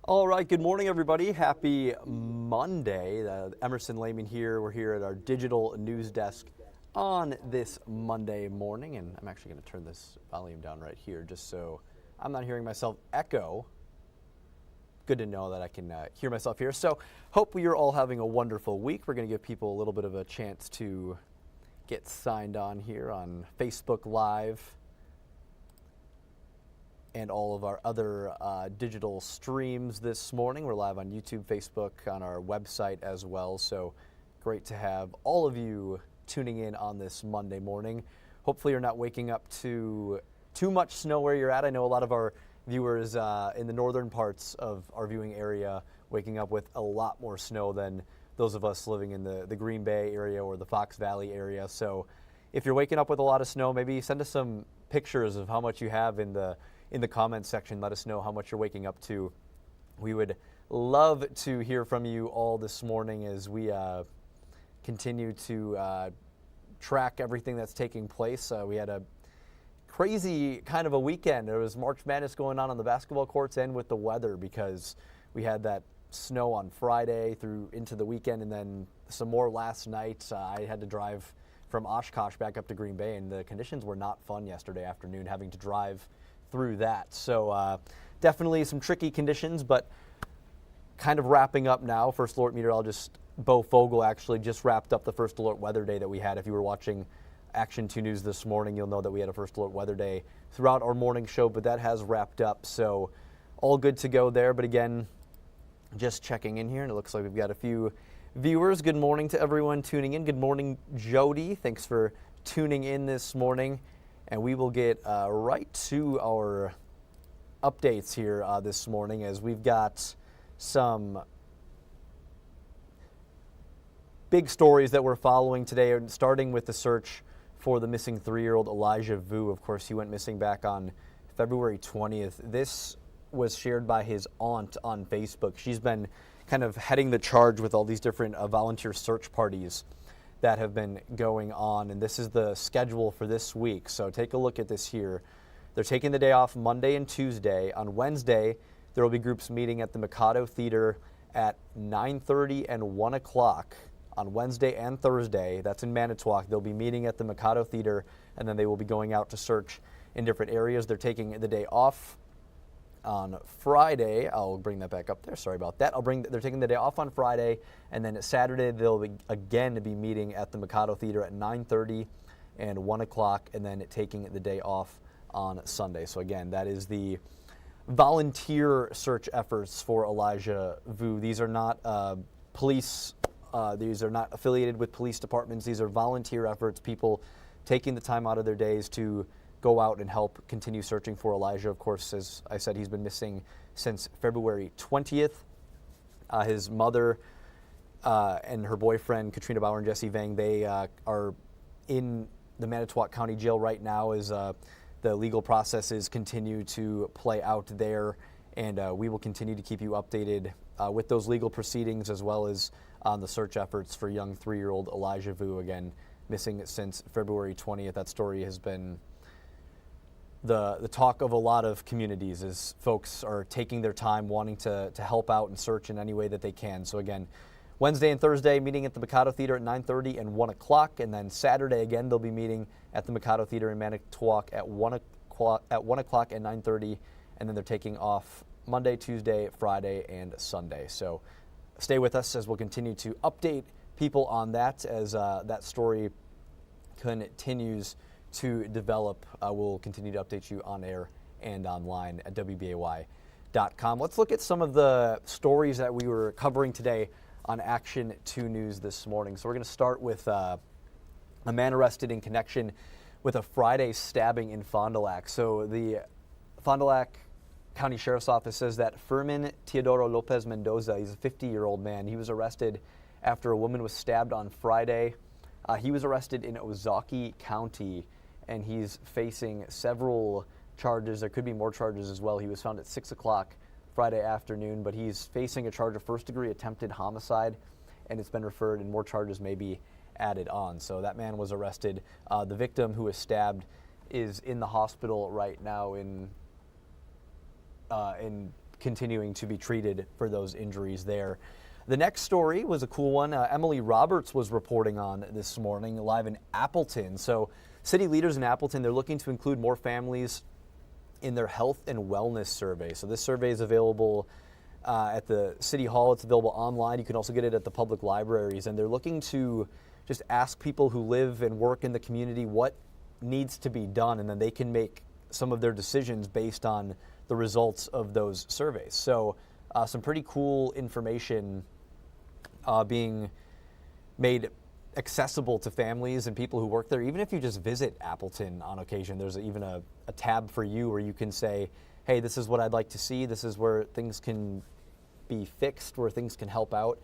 All right, good morning, everybody. Happy Monday. Emerson Lehmann here. We're here at our digital news desk on this Monday morning, and I'm actually going to turn this volume down right here just so I'm not hearing myself echo. Good to know that I can hear myself here. So hope you're all having a wonderful week. We're going to give people a little bit of a chance to get signed on here on Facebook Live and all of our other digital streams this morning. We're live on YouTube, Facebook, on our website as well. So great to have all of you tuning in on this Monday morning. Hopefully you're not waking up to too much snow where you're at. I know a lot of our viewers in the northern parts of our viewing area waking up with a lot more snow than those of us living in the Green Bay area or the Fox Valley area. So if you're waking up with a lot of snow, maybe send us some pictures of how much you have in the comments section. Let us know how much you're waking up to. We would love to hear from you all this morning as we continue to track everything that's taking place. We had a crazy kind of a weekend. There was March Madness going on the basketball courts and with the weather, because we had that snow on Friday through into the weekend, and then some more last night. I had to drive from Oshkosh back up to Green Bay, and the conditions were not fun yesterday afternoon, having to drive through that. So definitely some tricky conditions, but kind of wrapping up now. First Alert meteorologist Bo Fogel actually just wrapped up the First Alert weather day that we had. If you were watching Action 2 News this morning, you'll know that we had a First Alert weather day throughout our morning show, but that has wrapped up. So all good to go there. But again, just checking in here, and it looks like we've got a few viewers. Good morning to everyone tuning in. Good morning, Jody. Thanks for tuning in this morning. And we will get right to our updates here this morning, as we've got some big stories that we're following today, starting with the search for the missing 3-year-old Elijah Vu. Of course, he went missing back on February 20th. This was shared by his aunt on Facebook. She's been kind of heading the charge with all these different volunteer search parties that have been going on, and this is the schedule for this week. So take a look at this here. They're taking the day off Monday and Tuesday. On Wednesday, there will be groups meeting at the Mikado Theater at 9:30 and 1 o'clock on Wednesday and Thursday. That's in Manitowoc. They'll be meeting at the Mikado Theater, and then they will be going out to search in different areas. They're taking the day off on Friday. I'll bring that back up there. Sorry about that. They're taking the day off on Friday, and then Saturday they'll again be meeting at the Mikado Theater at 9:30 and 1 o'clock, and then taking the day off on Sunday. So again, that is the volunteer search efforts for Elijah Vu. These are not police. These are not affiliated with police departments. These are volunteer efforts, people taking the time out of their days to go out and help continue searching for Elijah. Of course, as I said, he's been missing since February 20th. His mother and her boyfriend, Katrina Bauer and Jesse Vang, they are in the Manitowoc County Jail right now as the legal processes continue to play out there. And we will continue to keep you updated with those legal proceedings, as well as on the search efforts for young 3-year-old Elijah Vu, again, missing since February 20th. That story has been the talk of a lot of communities, as folks are taking their time wanting to help out and search in any way that they can. So again, Wednesday and Thursday meeting at the Mikado Theater at 9:30 and 1 o'clock, and then Saturday again they'll be meeting at the Mikado Theater in Manitowoc at 1 o'clock and 9:30, and then they're taking off Monday, Tuesday, Friday, and Sunday. So stay with us as we'll continue to update people on that as that story continues to develop. We'll continue to update you on air and online at WBAY.com. Let's look at some of the stories that we were covering today on Action 2 News this morning. So we're going to start with a man arrested in connection with a Friday stabbing in Fond du Lac. So the Fond du Lac County Sheriff's Office says that Fermin Teodoro Lopez Mendoza, he's a 50-year-old man, he was arrested after a woman was stabbed on Friday. He was arrested in Ozaukee County, and he's facing several charges. There could be more charges as well. He was found at 6 o'clock Friday afternoon, but he's facing a charge of first-degree attempted homicide, and it's been referred, and more charges may be added on. So that man was arrested. The victim who was stabbed is in the hospital right now in continuing to be treated for those injuries there. The next story was a cool one. Emily Roberts was reporting on this morning live in Appleton. So city leaders in Appleton, they're looking to include more families in their health and wellness survey. So this survey is available at the City Hall. It's available online. You can also get it at the public libraries. And they're looking to just ask people who live and work in the community what needs to be done, and then they can make some of their decisions based on the results of those surveys. So some pretty cool information being made accessible to families and people who work there. Even if you just visit Appleton on occasion, there's even a tab for you where you can say, hey, this is what I'd like to see. This is where things can be fixed, where things can help out.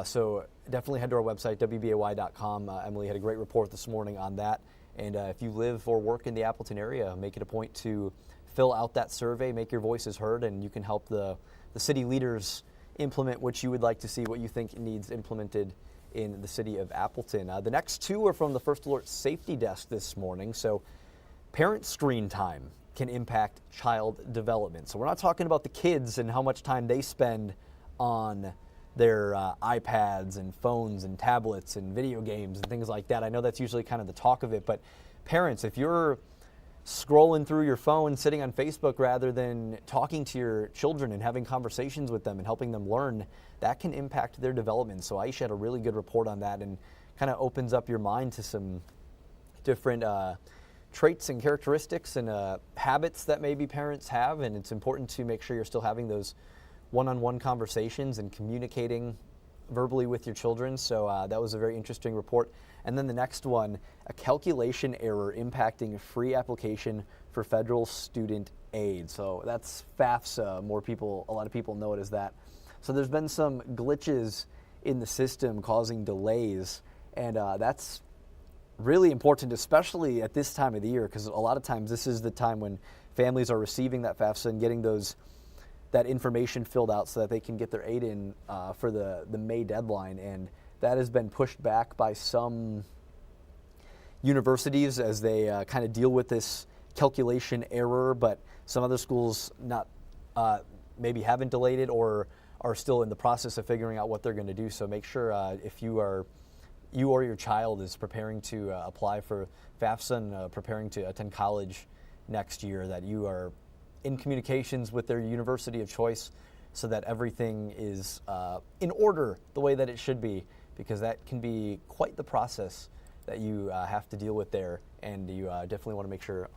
So definitely head to our website, WBAY.com. Emily had a great report this morning on that. And if you live or work in the Appleton area, make it a point to fill out that survey, make your voices heard, and you can help the city leaders implement what you would like to see, what you think needs implemented in the city of Appleton. The next two are from the First Alert Safety Desk this morning. So parent screen time can impact child development. So we're not talking about the kids and how much time they spend on their iPads and phones and tablets and video games and things like that. I know that's usually kind of the talk of it, but parents, if you're scrolling through your phone, sitting on Facebook rather than talking to your children and having conversations with them and helping them learn, that can impact their development. So Aisha had a really good report on that and kind of opens up your mind to some different traits and characteristics and habits that maybe parents have, and it's important to make sure you're still having those one-on-one conversations and communicating verbally with your children. So that was a very interesting report. And then the next one, a calculation error impacting free application for federal student aid. So that's FAFSA. A lot of people know it as that. So there's been some glitches in the system causing delays, and that's really important, especially at this time of the year, because a lot of times this is the time when families are receiving that FAFSA and getting that information filled out so that they can get their aid in for the May deadline. And that has been pushed back by some universities as they kind of deal with this calculation error, but some other schools maybe haven't delayed it or are still in the process of figuring out what they're going to do. So make sure if you or your child is preparing to apply for FAFSA and preparing to attend college next year, that you are in communications with their university of choice so that everything is in order the way that it should be, because that can be quite the process that you have to deal with there, and you definitely want to make sure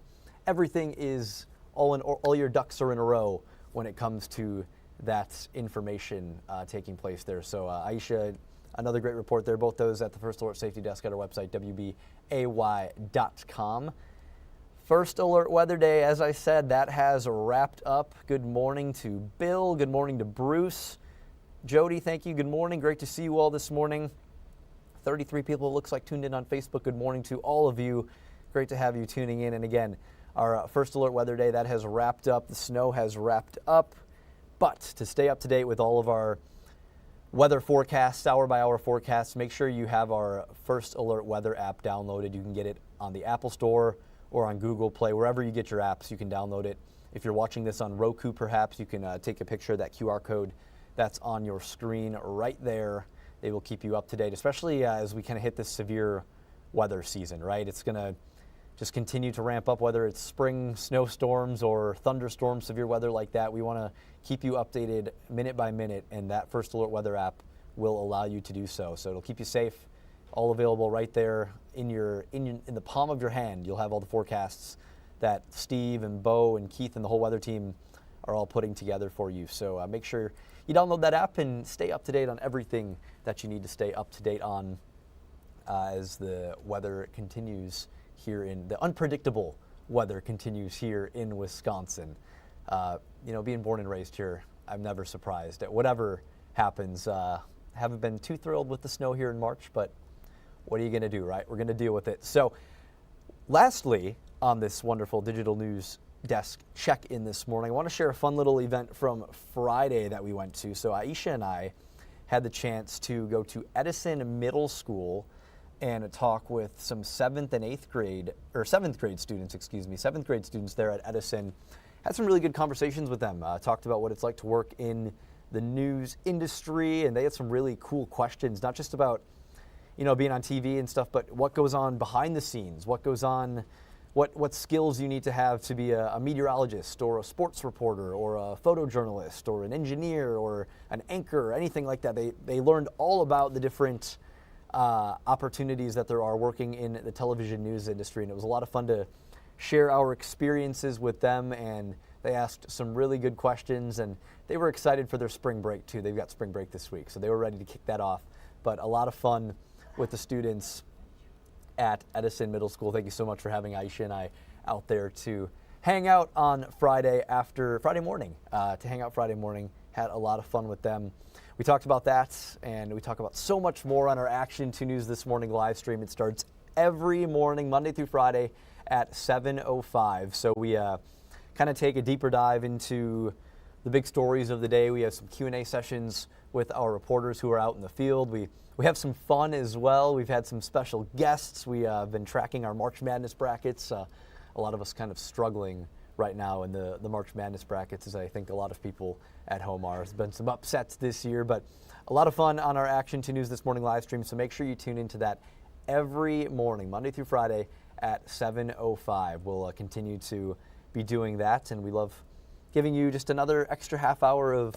everything is all your ducks are in a row when it comes to that information taking place there. So Aisha, another great report there. Both those at the First Alert Safety Desk at our website, WBAY.com. First Alert Weather Day, as I said, that has wrapped up. Good morning to Bill. Good morning to Bruce. Jody, thank you. Good morning. Great to see you all this morning. 33 people, it looks like, tuned in on Facebook. Good morning to all of you. Great to have you tuning in. And again, our First Alert Weather Day, that has wrapped up. The snow has wrapped up. But to stay up to date with all of our weather forecasts, hour-by-hour forecasts, make sure you have our First Alert Weather app downloaded. You can get it on the Apple Store or on Google Play. Wherever you get your apps, you can download it. If you're watching this on Roku, perhaps, you can take a picture of that QR code that's on your screen right there. They will keep you up to date, especially as we kind of hit this severe weather season, right? It's going to just continue to ramp up, whether it's spring snowstorms or thunderstorms, severe weather like that. We want to keep you updated minute by minute, and that First Alert Weather app will allow you to do so. So it'll keep you safe, all available right there in the palm of your hand. You'll have all the forecasts that Steve and Bo and Keith and the whole weather team are all putting together for you. So make sure you download that app and stay up to date on everything that you need to stay up to date on as the weather continues here the unpredictable weather continues here in Wisconsin. Being born and raised here, I'm never surprised at whatever happens. Haven't been too thrilled with the snow here in March, but what are you going to do, right? We're going to deal with it. So lastly, on this wonderful digital news desk check-in this morning, I want to share a fun little event from Friday that we went to. So Aisha and I had the chance to go to Edison Middle School and talk with some seventh grade students there at Edison. had some really good conversations with them. Talked about what it's like to work in the news industry, and they had some really cool questions, not just about being on TV and stuff, but what goes on behind the scenes, what goes on, what skills you need to have to be a meteorologist or a sports reporter or a photojournalist or an engineer or an anchor or anything like that. They learned all about the different opportunities that there are working in the television news industry, and it was a lot of fun to share our experiences with them, and they asked some really good questions, and they were excited for their spring break too. They've got spring break this week, so they were ready to kick that off, but a lot of fun with the students at Edison Middle School. Thank you so much for having Aisha and I out there to hang out on Friday morning. Had a lot of fun with them. We talked about that, and we talk about so much more on our Action 2 News This Morning live stream. It starts every morning, Monday through Friday at 7:05. So we kind of take a deeper dive into the big stories of the day. We have some Q&A sessions with our reporters who are out in the field. We have some fun as well. We've had some special guests. We have been tracking our March Madness brackets. A lot of us kind of struggling right now in the March Madness brackets, as I think a lot of people at home are. There's been some upsets this year, but a lot of fun on our Action 2 News This Morning live stream, so make sure you tune into that every morning, Monday through Friday at 7:05. We'll continue to be doing that, and we love giving you just another extra half hour of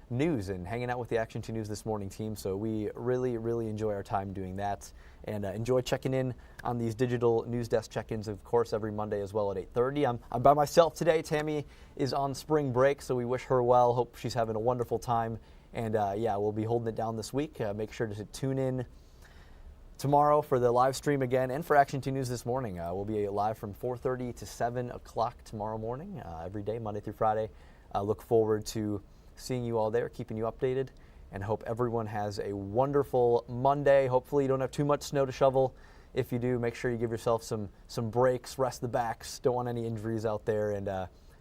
news and hanging out with the Action 2 News This Morning team. So we really, really enjoy our time doing that, and enjoy checking in on these digital news desk check-ins, of course, every Monday as well at 8:30. I'm by myself today. Tammy is on spring break, so we wish her well. Hope she's having a wonderful time. And we'll be holding it down this week. Make sure to tune in tomorrow for the live stream again, and for Action 2 News this morning. We'll be live from 4:30 to 7 o'clock tomorrow morning, every day, Monday through Friday. Look forward to seeing you all there, keeping you updated, and hope everyone has a wonderful Monday. Hopefully you don't have too much snow to shovel. If you do, make sure you give yourself some breaks, rest the backs. Don't want any injuries out there. And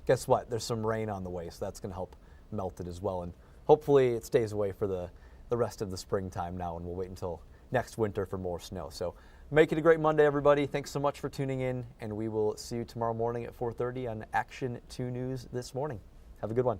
guess what? There's some rain on the way, so that's going to help melt it as well. And hopefully it stays away for the rest of the springtime now, and we'll wait until next winter for more snow. So make it a great Monday, everybody. Thanks so much for tuning in, and we will see you tomorrow morning at 4:30 on Action 2 News This Morning. Have a good one.